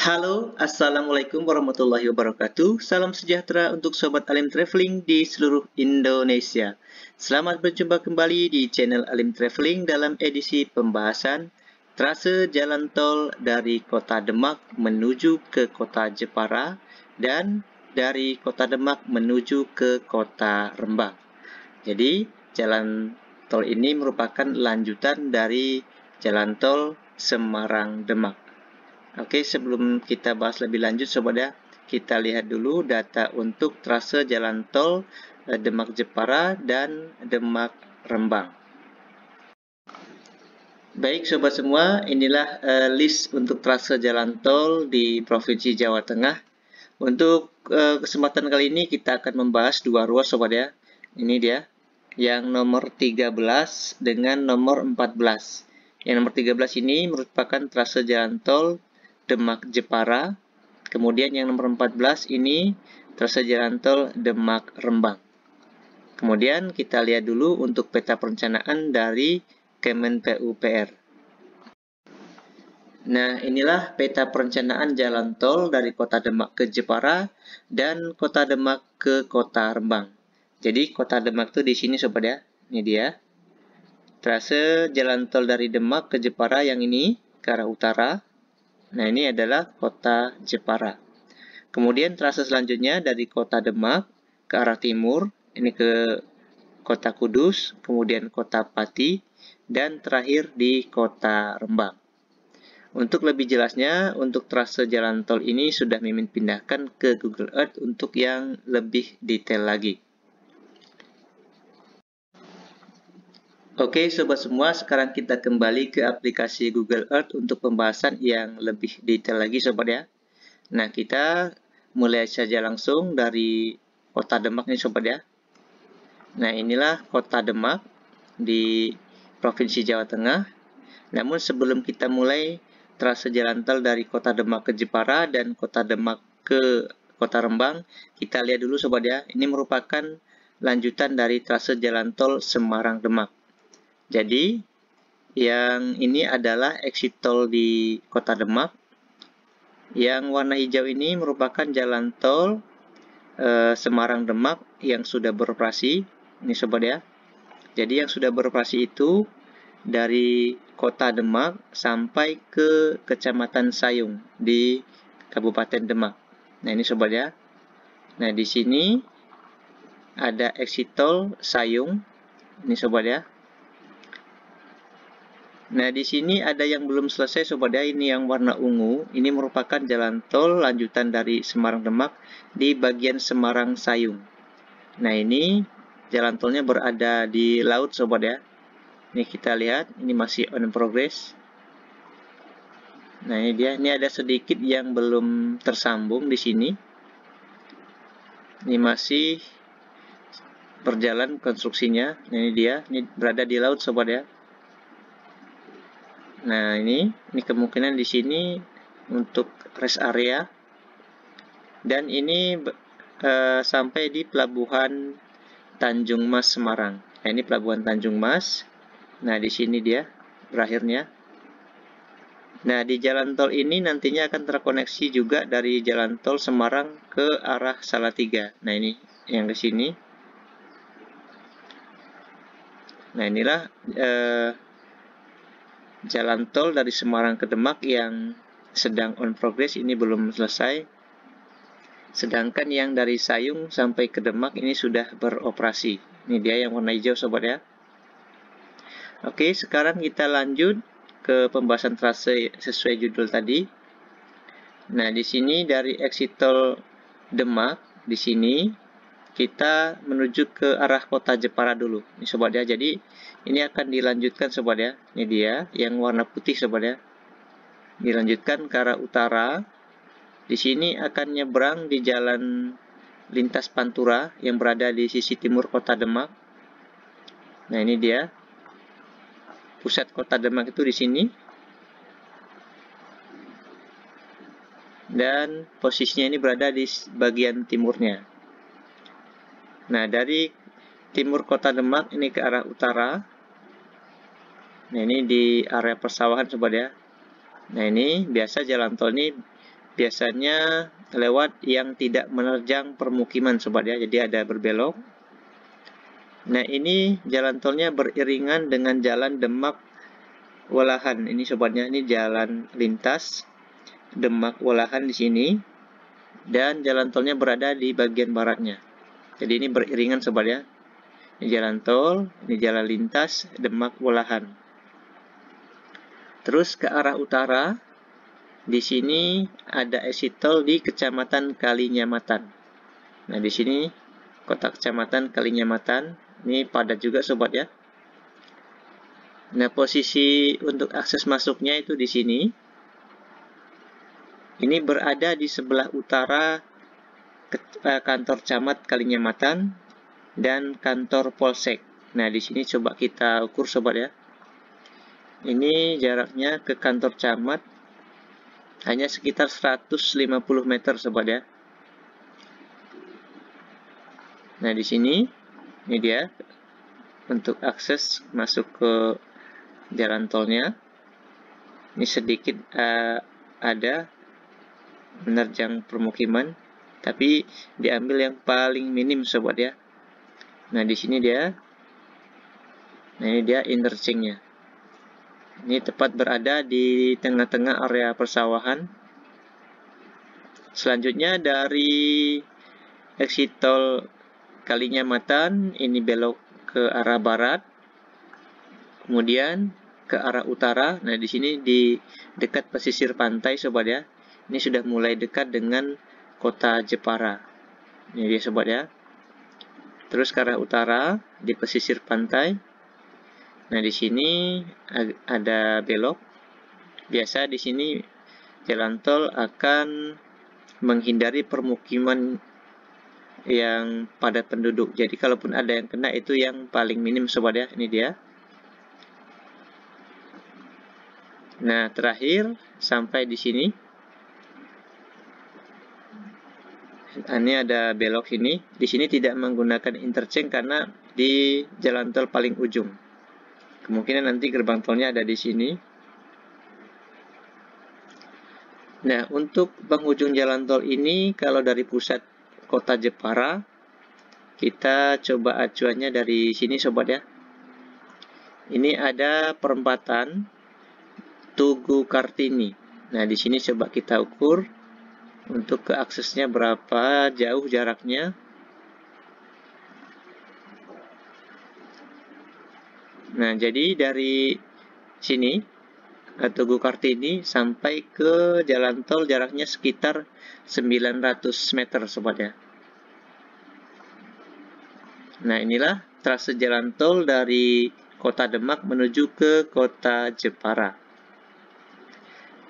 Halo, Assalamualaikum warahmatullahi wabarakatuh. Salam sejahtera untuk Sobat Alim Traveling di seluruh Indonesia. Selamat berjumpa kembali di channel Alim Traveling dalam edisi pembahasan trase jalan tol dari Kota Demak menuju ke Kota Jepara dan dari Kota Demak menuju ke Kota Rembang. Jadi, jalan tol ini merupakan lanjutan dari jalan tol Semarang-Demak. Oke, sebelum kita bahas lebih lanjut Sobat ya, kita lihat dulu data untuk trase jalan tol Demak-Jepara dan Demak-Rembang. Baik Sobat semua, inilah list untuk trase jalan tol di Provinsi Jawa Tengah. Untuk kesempatan kali ini kita akan membahas dua ruas Sobat ya. Ini dia, yang nomor 13 dengan nomor 14. Yang nomor 13 ini merupakan trase jalan tol Demak-Jepara. Kemudian yang nomor 14 ini trase jalan tol Demak-Rembang. Kemudian kita lihat dulu untuk peta perencanaan dari Kemen PUPR. Nah, inilah peta perencanaan jalan tol dari Kota Demak ke Jepara dan Kota Demak ke Kota Rembang. Jadi Kota Demak tuh di sini Sobat ya. Ini dia. Trase jalan tol dari Demak ke Jepara yang ini ke arah utara. Nah, ini adalah Kota Jepara. Kemudian trase selanjutnya dari Kota Demak ke arah timur, ini ke Kota Kudus, kemudian Kota Pati, dan terakhir di Kota Rembang. Untuk lebih jelasnya, untuk trase jalan tol ini sudah Mimin pindahkan ke Google Earth untuk yang lebih detail lagi. Oke Sobat semua, sekarang kita kembali ke aplikasi Google Earth untuk pembahasan yang lebih detail lagi Sobat ya. Nah, kita mulai saja langsung dari Kota Demak nih Sobat ya. Nah, inilah Kota Demak di Provinsi Jawa Tengah. Namun sebelum kita mulai trase jalan tol dari Kota Demak ke Jepara dan Kota Demak ke Kota Rembang, kita lihat dulu Sobat ya. Ini merupakan lanjutan dari trase jalan tol Semarang-Demak. Jadi, yang ini adalah exit tol di Kota Demak. Yang warna hijau ini merupakan jalan tol Semarang-Demak yang sudah beroperasi. Ini Sobat ya. Jadi yang sudah beroperasi itu dari Kota Demak sampai ke Kecamatan Sayung di Kabupaten Demak. Nah, ini Sobat ya. Nah, di sini ada exit tol Sayung. Ini Sobat ya. Nah, di sini ada yang belum selesai Sobat ya, ini yang warna ungu. Ini merupakan jalan tol lanjutan dari Semarang-Demak di bagian Semarang-Sayung. Nah, ini jalan tolnya berada di laut Sobat ya. Ini kita lihat, ini masih on progress. Nah, ini dia, ini ada sedikit yang belum tersambung di sini. Ini masih berjalan konstruksinya. Nah, ini dia, ini berada di laut Sobat ya. Nah, ini kemungkinan di sini untuk rest area. Dan ini sampai di Pelabuhan Tanjung Mas Semarang. Nah, ini Pelabuhan Tanjung Mas. Nah, di sini dia berakhirnya. Nah, di jalan tol ini nantinya akan terkoneksi juga dari jalan tol Semarang ke arah Salatiga. Nah, ini yang ke sini. Nah, inilah jalan tol dari Semarang ke Demak yang sedang on progress, ini belum selesai. Sedangkan yang dari Sayung sampai ke Demak ini sudah beroperasi. Ini dia yang warna hijau Sobat ya. Oke, sekarang kita lanjut ke pembahasan trase sesuai judul tadi. Nah, di sini dari exit tol Demak, di sini kita menuju ke arah Kota Jepara dulu. Ini Sobat ya. Jadi ini akan dilanjutkan Sobat ya. Ini dia yang warna putih Sobat ya. Dilanjutkan ke arah utara. Di sini akan nyebrang di jalan lintas Pantura yang berada di sisi timur Kota Demak. Nah, ini dia. Pusat Kota Demak itu di sini. Dan posisinya ini berada di bagian timurnya. Nah, dari timur Kota Demak ini ke arah utara. Nah, ini di area persawahan Sobat ya. Nah, ini biasa jalan tol ini biasanya lewat yang tidak menerjang permukiman sobat ya, jadi ada berbelok. Nah, ini jalan tolnya beriringan dengan jalan Demak Walahan. Ini sobatnya, ini jalan lintas Demak Walahan di sini, dan jalan tolnya berada di bagian baratnya. Jadi ini beriringan sobat ya. Ini jalan tol, ini jalan lintas Demak Walahan. Terus ke arah utara, di sini ada exit tol di Kecamatan Kalinyamatan. Nah, di sini kota Kecamatan Kalinyamatan. Ini padat juga sobat ya. Nah, posisi untuk akses masuknya itu di sini. Ini berada di sebelah utara kantor Camat Kalinyamatan dan kantor Polsek. Nah, di sini coba kita ukur sobat ya. Ini jaraknya ke kantor Camat hanya sekitar 150 meter sobat ya. Nah, di sini ini dia untuk akses masuk ke jalan tolnya. Ini sedikit ada menerjang permukiman, tapi diambil yang paling minim sobat ya. Nah, di sini dia. Nah, ini dia interchange-nya. Ini tepat berada di tengah-tengah area persawahan. Selanjutnya dari exit tol Kalinyamatan, ini belok ke arah barat. Kemudian ke arah utara. Nah, di sini di dekat pesisir pantai sobat ya. Ini sudah mulai dekat dengan kota Jepara. Ini dia sobat ya. Terus ke arah utara di pesisir pantai. Nah, di sini ada belok. Biasa di sini jalan tol akan menghindari permukiman yang padat penduduk. Jadi kalaupun ada yang kena itu yang paling minim sobat ya. Ini dia. Nah, terakhir sampai di sini. Ini ada belok ini. Di sini tidak menggunakan interchange karena di jalan tol paling ujung. Kemungkinan nanti gerbang tolnya ada di sini. Nah, untuk penghujung jalan tol ini kalau dari pusat kota Jepara, kita coba acuannya dari sini sobat ya. Ini ada perempatan Tugu Kartini. Nah, di sini coba kita ukur untuk ke aksesnya berapa jauh jaraknya. Nah, jadi dari sini Tugu Kartini sampai ke jalan tol jaraknya sekitar 900 meter sobat ya. Nah, inilah trase jalan tol dari kota Demak menuju ke kota Jepara.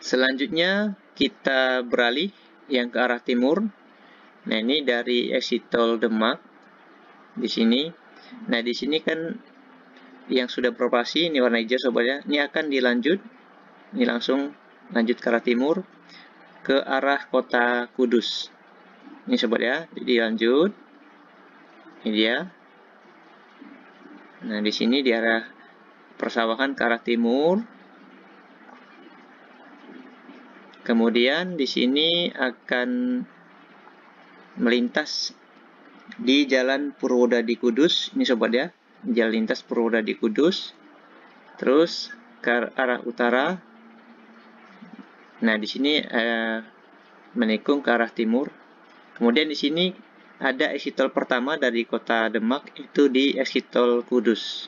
Selanjutnya kita beralih yang ke arah timur. Nah, ini dari exit tol Demak di sini. Nah, di sini kan yang sudah beroperasi ini warna hijau sobat ya. Ini akan dilanjut. Ini langsung lanjut ke arah timur ke arah kota Kudus. Ini sobat ya. Jadi lanjut. Ini dia. Nah, di sini di arah persawahan ke arah timur. Kemudian di sini akan melintas di Jalan Purwodadi Kudus. Ini sobat ya, jalan lintas Purwodadi Kudus. Terus ke arah utara. Nah, di sini menikung ke arah timur. Kemudian di sini ada exit tol pertama dari kota Demak, itu di exit tol Kudus.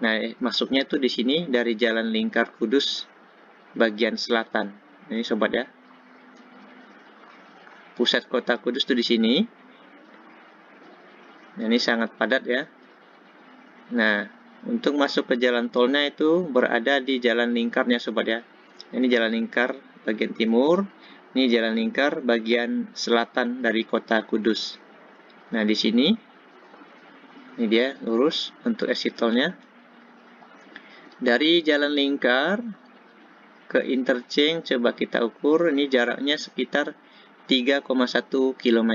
Nah, masuknya itu di sini dari Jalan Lingkar Kudus bagian selatan. Ini sobat ya. Pusat kota Kudus itu di sini. Nah, ini sangat padat ya. Nah, untuk masuk ke jalan tolnya itu berada di jalan lingkarnya sobat ya. Ini jalan lingkar bagian timur. Ini jalan lingkar bagian selatan dari kota Kudus. Nah, di sini ini dia lurus untuk exit tolnya. Dari jalan lingkar ke interchange coba kita ukur. Ini jaraknya sekitar 3,1 km.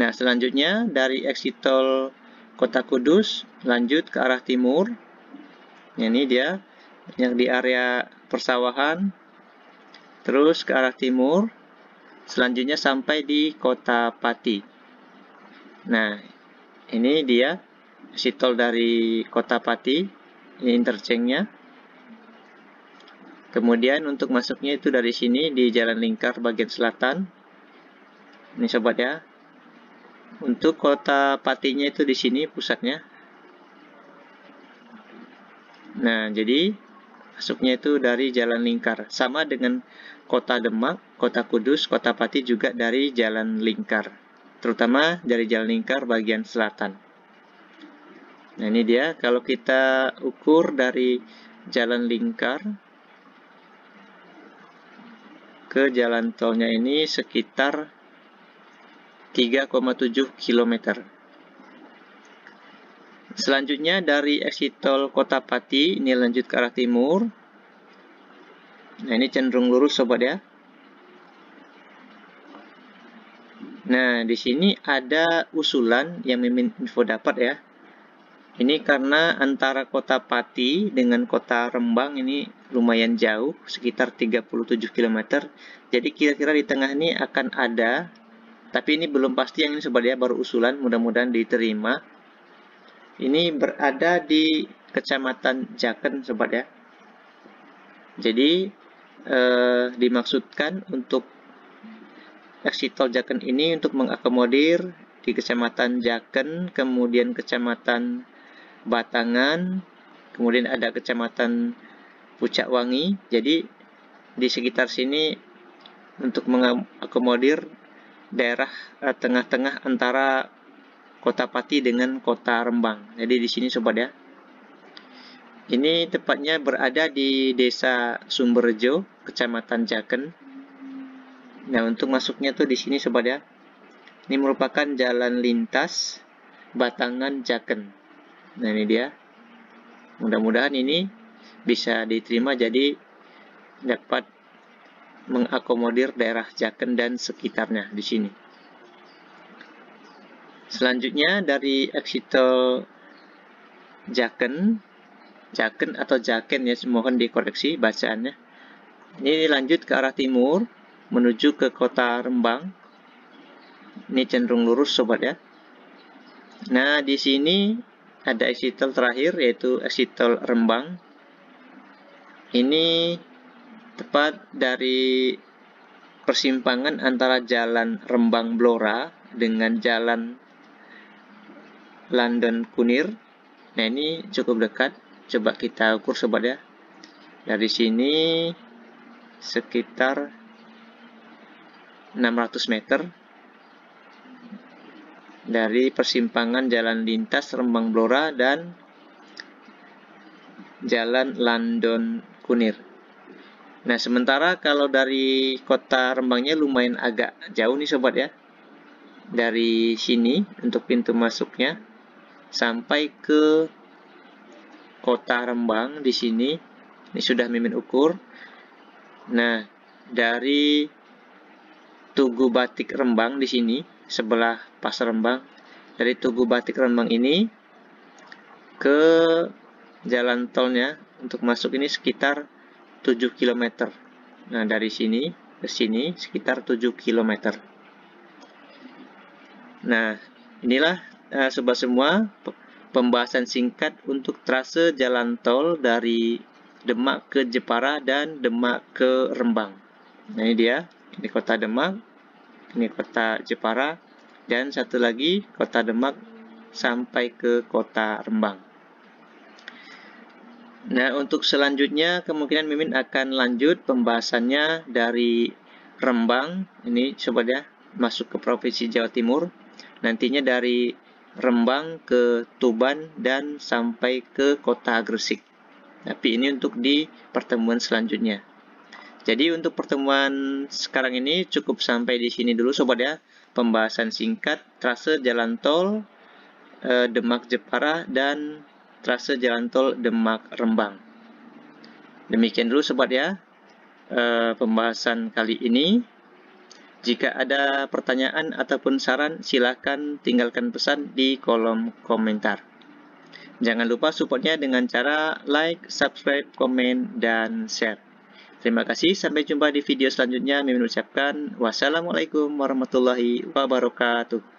Nah, selanjutnya dari exit tol kota Kudus lanjut ke arah timur. Ini dia yang di area persawahan. terus ke arah timur, selanjutnya sampai di Kota Pati. Nah, ini dia exit tol dari Kota Pati, ini interchange-nya. Kemudian untuk masuknya itu dari sini di Jalan Lingkar bagian selatan. Ini sobat ya. Untuk Kota Patinya itu di sini pusatnya. Nah, jadi masuknya itu dari Jalan Lingkar. Sama dengan Kota Demak, Kota Kudus, Kota Pati juga dari Jalan Lingkar. Terutama dari Jalan Lingkar bagian selatan. Nah, ini dia. Kalau kita ukur dari Jalan Lingkar ke jalan tolnya ini sekitar 3,7 km. Selanjutnya dari exit tol Kota Pati, ini lanjut ke arah timur. Nah, ini cenderung lurus sobat ya. Nah, di sini ada usulan yang Mimin info dapat ya. Ini karena antara Kota Pati dengan Kota Rembang ini lumayan jauh, sekitar 37 km. Jadi kira-kira di tengah ini akan ada, tapi ini belum pasti, yang ini sobat ya, baru usulan, mudah-mudahan diterima. Ini berada di Kecamatan Jaken sobat ya. Jadi dimaksudkan untuk exit tol Jaken ini untuk mengakomodir di Kecamatan Jaken, kemudian Kecamatan Batangan, kemudian ada Kecamatan Pucak Wangi. Jadi di sekitar sini untuk mengakomodir daerah tengah-tengah antara Kota Pati dengan Kota Rembang. Jadi di sini sobat ya. Ini tepatnya berada di Desa Sumberjo, Kecamatan Jaken. Nah, untuk masuknya tuh di sini sobat ya. Ini merupakan jalan lintas Batangan Jaken. Nah, ini dia. Mudah-mudahan ini bisa diterima, jadi dapat mengakomodir daerah Jaken dan sekitarnya di sini. Selanjutnya dari exit tol Jaken atau Jaken ya, mohon dikoreksi bacaannya. Ini lanjut ke arah timur menuju ke Kota Rembang. Ini cenderung lurus sobat ya. Nah, di sini ada exit tol terakhir, yaitu exit tol Rembang. Ini tepat dari persimpangan antara jalan Rembang Blora dengan jalan London Kunir. Nah, ini cukup dekat. Coba kita ukur sobat ya. Dari sini sekitar 600 meter. Dari persimpangan jalan lintas Rembang Blora dan jalan London Kunir. Nah, sementara kalau dari Kota Rembangnya lumayan agak jauh nih sobat ya. Dari sini untuk pintu masuknya sampai ke Kota Rembang di sini. Ini sudah Mimin ukur. Nah, dari Tugu Batik Rembang di sini, sebelah Pasar Rembang. Dari Tugu Batik Rembang ini ke jalan tolnya untuk masuk ini sekitar 7 km. Nah, dari sini ke sini sekitar 7 km. Nah, inilah sobat semua pembahasan singkat untuk trase jalan tol dari Demak ke Jepara dan Demak ke Rembang. Nah, ini dia. Ini Kota Demak, ini Kota Jepara, dan satu lagi Kota Demak sampai ke Kota Rembang. Nah, untuk selanjutnya kemungkinan Mimin akan lanjut pembahasannya dari Rembang. Ini sobat ya, masuk ke Provinsi Jawa Timur. Nantinya dari Rembang ke Tuban dan sampai ke Kota Gresik. Tapi ini untuk di pertemuan selanjutnya. Jadi untuk pertemuan sekarang ini cukup sampai di sini dulu sobat ya. Pembahasan singkat trase jalan tol Demak Jepara dan trase jalan tol Demak Rembang. Demikian dulu sobat ya pembahasan kali ini. Jika ada pertanyaan ataupun saran, silakan tinggalkan pesan di kolom komentar. Jangan lupa supportnya dengan cara like, subscribe, komen, dan share. Terima kasih, sampai jumpa di video selanjutnya. Mimin ucapkan wassalamualaikum warahmatullahi wabarakatuh.